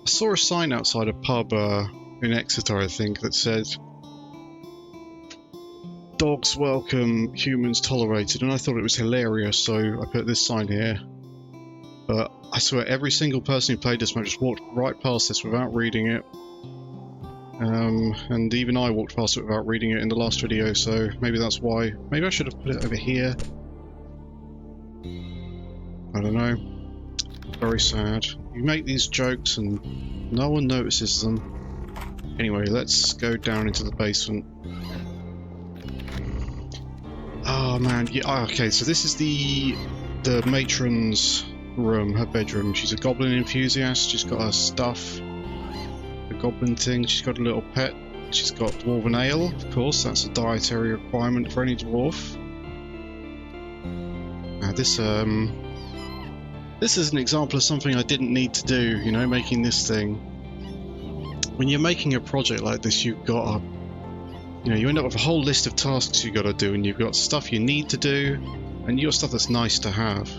I saw a sign outside a pub in Exeter, I think, that said dogs welcome, humans tolerated, and I thought it was hilarious, so I put this sign here. But I swear every single person who played this map just walked right past this without reading it. And even I walked past it without reading it in the last video, so maybe that's why. Maybe I should have put it over here. I don't know. Very sad. You make these jokes and no one notices them. Anyway, let's go down into the basement. Oh man, yeah, okay, so this is the matron's room, her bedroom. She's a goblin enthusiast, she's got her stuff. The goblin thing, she's got a little pet. She's got dwarven ale, of course, that's a dietary requirement for any dwarf. Now this is an example of something I didn't need to do, you know, making this thing. When you're making a project like this, you've got a, you know, you end up with a whole list of tasks you've got to do, and you've got stuff you need to do, and you've got stuff that's nice to have,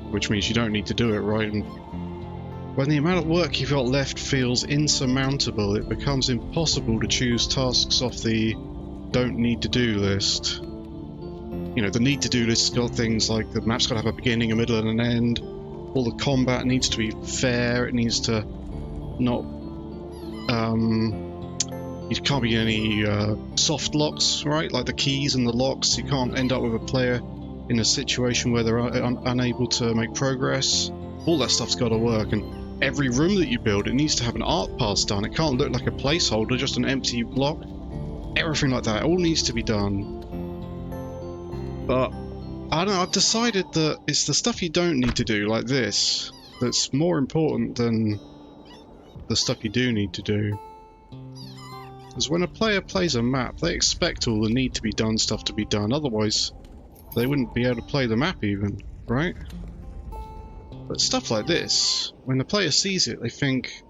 which means you don't need to do it, right? And when the amount of work you've got left feels insurmountable, it becomes impossible to choose tasks off the don't need to do list. You know, the need to do list's got things like the map's got to have a beginning, a middle, and an end. All the combat needs to be fair, it needs to not... you can't be any soft locks, right? Like the keys and the locks. You can't end up with a player in a situation where they're unable to make progress. All that stuff's got to work, and every room that you build, it needs to have an art pass done. It can't look like a placeholder, just an empty block. Everything like that, it all needs to be done. But, I don't know, I've decided that it's the stuff you don't need to do, like this, that's more important than the stuff you do need to do. Because when a player plays a map, they expect all the need to be done stuff to be done, otherwise they wouldn't be able to play the map even, right? But stuff like this, when the player sees it, they think,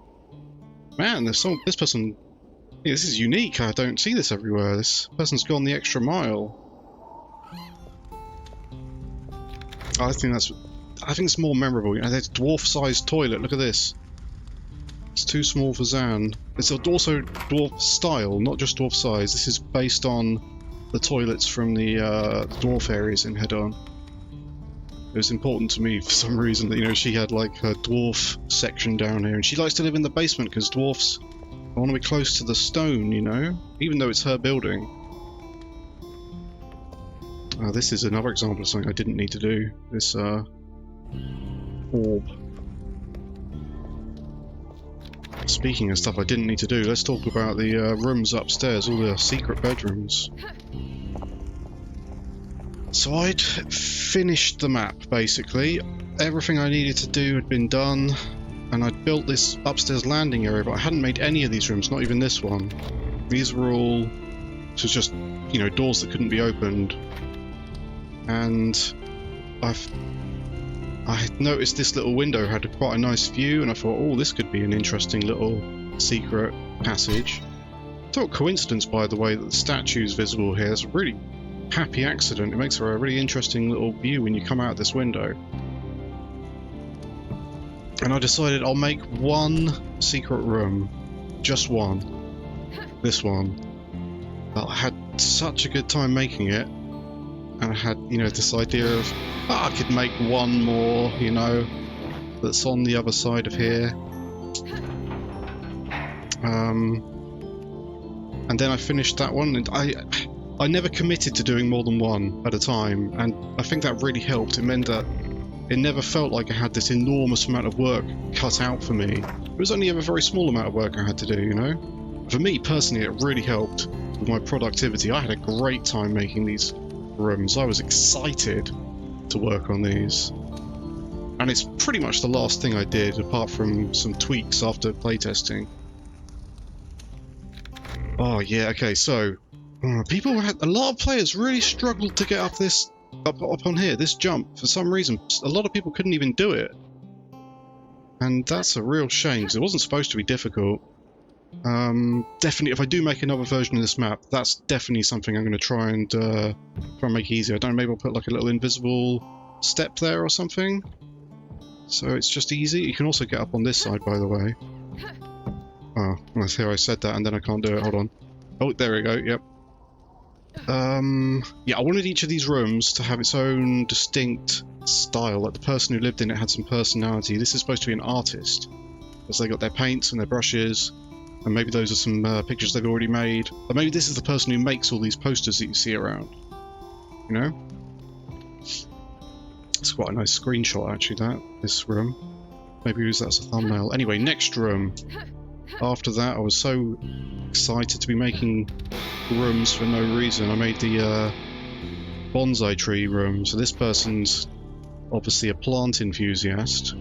man, there's this person, yeah, this is unique, I don't see this everywhere, this person's gone the extra mile. I think it's more memorable. You know, there's a dwarf-sized toilet, look at this. It's too small for Zan. It's also dwarf style, not just dwarf size. This is based on the toilets from the dwarf areas in Hedon. It was important to me for some reason that, you know, she had like her dwarf section down here, and she likes to live in the basement because dwarfs want to be close to the stone, you know, even though it's her building. This is another example of something I didn't need to do. This orb. Speaking of stuff I didn't need to do, let's talk about the rooms upstairs, all the secret bedrooms. So I'd finished the map, basically. Everything I needed to do had been done, and I'd built this upstairs landing area, but I hadn't made any of these rooms, not even this one. These were all just, you know, doors that couldn't be opened. And I had noticed this little window had quite a nice view, and I thought, oh, this could be an interesting little secret passage. Total coincidence, by the way, that the statue's visible here. It's a really happy accident. It makes for a really interesting little view when you come out this window. And I decided I'll make one secret room. Just one. This one. But I had such a good time making it. And I had, you know, this idea of, I could make one more, you know, that's on the other side of here. And then I finished that one, and I never committed to doing more than one at a time, and I think that really helped. It meant that it never felt like I had this enormous amount of work cut out for me. It was only a very small amount of work I had to do, you know? For me, personally, it really helped with my productivity. I had a great time making these rooms. I was excited to work on these, and it's pretty much the last thing I did apart from some tweaks after playtesting. Oh yeah, okay, so a lot of players really struggled to get up on here, this jump. For some reason, a lot of people couldn't even do it, and that's a real shame because it wasn't supposed to be difficult. Definitely, if I do make another version of this map, that's definitely something I'm going to try and make easier. I don't know, maybe I'll put like a little invisible step there or something, so it's just easy. You can also get up on this side, by the way. Oh, I see. I said that and then I can't do it. Hold on. Oh, there we go. Yep. Yeah, I wanted each of these rooms to have its own distinct style. Like the person who lived in it had some personality. This is supposed to be an artist, because they got their paints and their brushes, and maybe those are some pictures they've already made. Or maybe this is the person who makes all these posters that you see around. You know? It's quite a nice screenshot, actually, this room. Maybe use that as a thumbnail. Anyway, next room. After that, I was so excited to be making rooms for no reason. I made the bonsai tree room. So this person's obviously a plant enthusiast.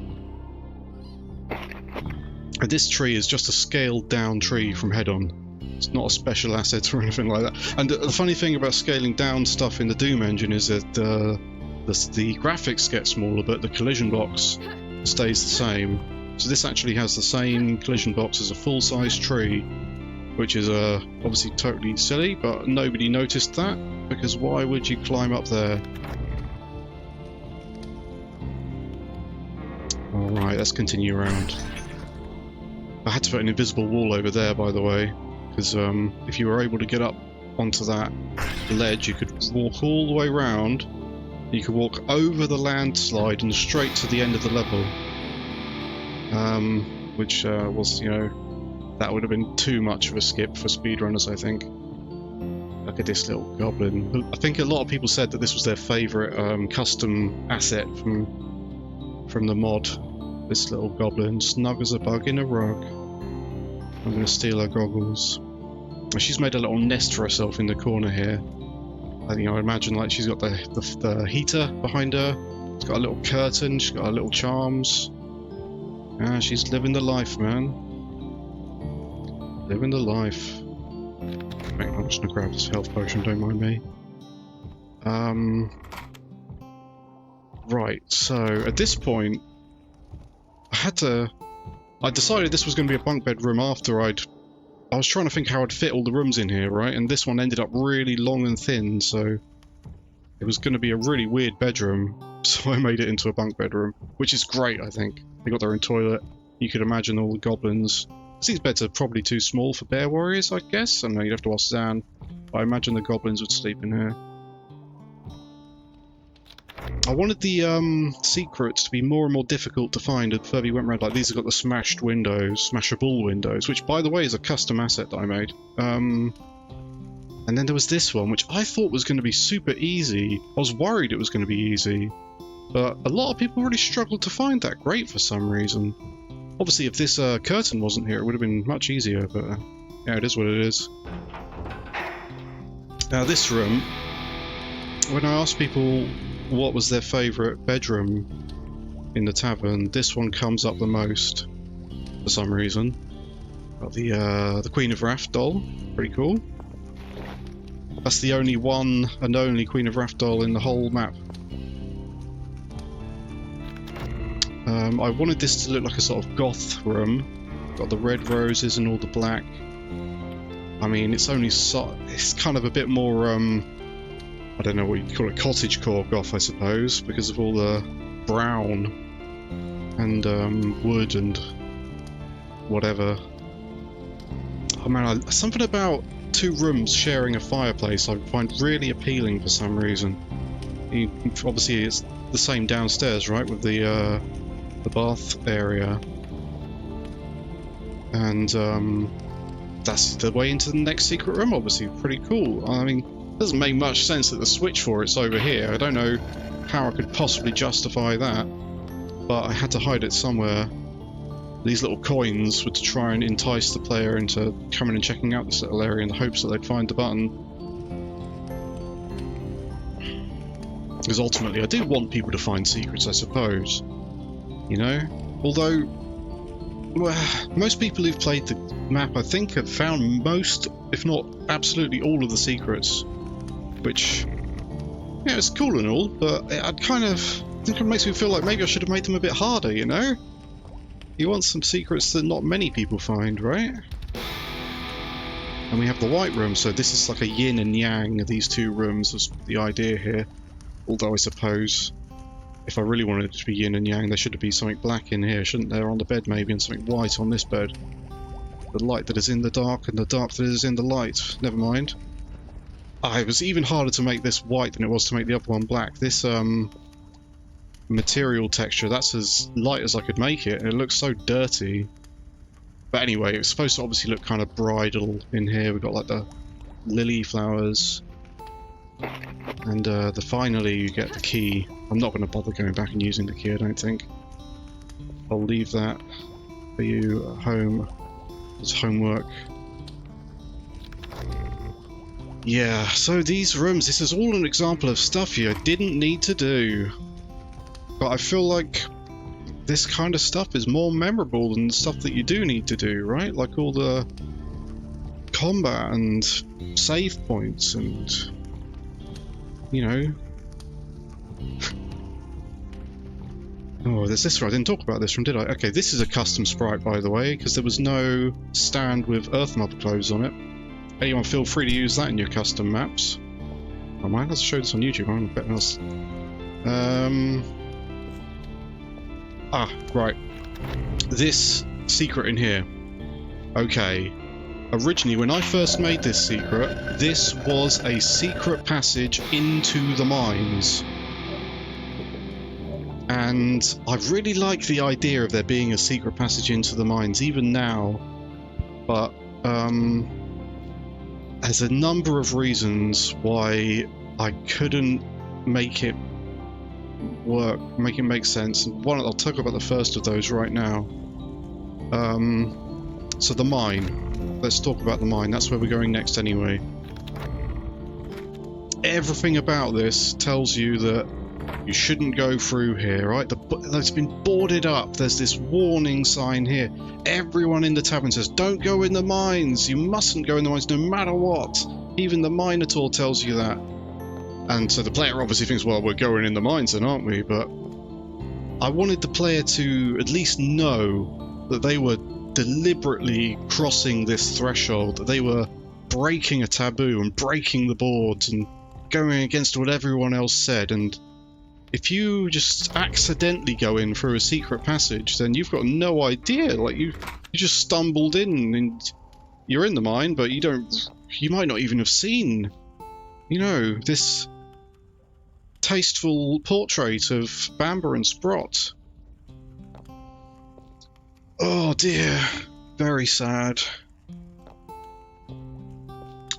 And this tree is just a scaled down tree from Hedon. It's not a special asset or anything like that. And the funny thing about scaling down stuff in the Doom engine is that the graphics get smaller, but the collision box stays the same. So this actually has the same collision box as a full-size tree, which is obviously totally silly, but nobody noticed that, because why would you climb up there? Alright, let's continue around. I had to put an invisible wall over there, by the way, because if you were able to get up onto that ledge, you could walk all the way around. You could walk over the landslide and straight to the end of the level. Which was, you know, that would have been too much of a skip for speedrunners, I think. Look at this little goblin. I think a lot of people said that this was their favourite custom asset from the mod. This little goblin, snug as a bug in a rug. I'm going to steal her goggles. She's made a little nest for herself in the corner here. I imagine like she's got the heater behind her. She's got a little curtain. She's got her little charms. Ah, she's living the life, man. Living the life. Wait, I'm just gonna grab this health potion, don't mind me. Right, so at this point, I decided this was going to be a bunk bed room after I was trying to think how I'd fit all the rooms in here, right? And this one ended up really long and thin, so it was going to be a really weird bedroom. So I made it into a bunk bedroom, which is great, I think. They got their own toilet. You could imagine all the goblins. These beds are probably too small for bear warriors, I guess. I know you'd have to ask Zan, but I imagine the goblins would sleep in here. I wanted the secrets to be more and more difficult to find the further you went around. Like these have got the smashed windows, smashable windows, which by the way is a custom asset that I made. And then there was this one, which I thought was going to be super easy. I was worried it was going to be easy, but a lot of people really struggled to find that great for some reason. Obviously, if this curtain wasn't here, it would have been much easier, but yeah, it is what it is. Now this room, when I asked people what was their favourite bedroom in the tavern, this one comes up the most for some reason. Got the Queen of Wrath doll, pretty cool. That's the only one and only Queen of Wrath doll in the whole map. I wanted this to look like a sort of goth room. Got the red roses and all the black. I mean, it's only it's kind of a bit more I don't know what you'd call it, cottagecore goth, I suppose, because of all the brown and wood and whatever. Oh man, something about two rooms sharing a fireplace I find really appealing for some reason. Obviously, it's the same downstairs, right, with the bath area, and that's the way into the next secret room. Obviously, pretty cool. I mean, it doesn't make much sense that the switch for it's over here. I don't know how I could possibly justify that, but I had to hide it somewhere. These little coins were to try and entice the player into coming and checking out this little area in the hopes that they'd find the button. Because ultimately I do want people to find secrets, I suppose. You know? Although, well, most people who've played the map, I think, have found most, if not absolutely all of the secrets. Which, yeah, it's cool and all, but I think it makes me feel like maybe I should have made them a bit harder, you know? You want some secrets that not many people find, right? And we have the white room, so this is like a yin and yang of these two rooms, is the idea here. Although I suppose, if I really wanted it to be yin and yang, there should be something black in here, shouldn't there, on the bed maybe, and something white on this bed. The light that is in the dark and the dark that is in the light. Never mind. Ah, it was even harder to make this white than it was to make the upper one black. This, material texture, that's as light as I could make it, and it looks so dirty. But anyway, it's supposed to obviously look kind of bridal in here. We've got like the lily flowers. And finally you get the key. I'm not going to bother going back and using the key, I don't think. I'll leave that for you at home as homework. Yeah, so these rooms, this is all an example of stuff you didn't need to do. But I feel like this kind of stuff is more memorable than the stuff that you do need to do, right? Like all the combat and save points and, you know. Oh, there's this one. I didn't talk about this one, did I? Okay, this is a custom sprite, by the way, because there was no stand with Earth Mother clothes on it. Anyone feel free to use that in your custom maps. I might have to show this on YouTube. I'm a bit else. Right. This secret in here. Okay. Originally, when I first made this secret, this was a secret passage into the mines. And I really like the idea of there being a secret passage into the mines, even now. But, there's a number of reasons why I couldn't make it work, make it make sense. I'll talk about the first of those right now. So the mine. Let's talk about the mine. That's where we're going next anyway. Everything about this tells you that you shouldn't go through here, right? It's been boarded up. There's this warning sign here. Everyone in the tavern says, don't go in the mines. You mustn't go in the mines no matter what. Even the Minotaur tells you that. And so the player obviously thinks, well, we're going in the mines then, aren't we? But I wanted the player to at least know that they were deliberately crossing this threshold, that they were breaking a taboo and breaking the boards and going against what everyone else said. And if you just accidentally go in through a secret passage, then you've got no idea. Like you just stumbled in and you're in the mine, but you might not even have seen, you know, this tasteful portrait of Bamber and Sprott. Oh dear, very sad.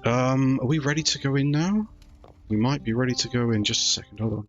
Are we ready to go in now? We might be ready to go in. Just a second, hold on.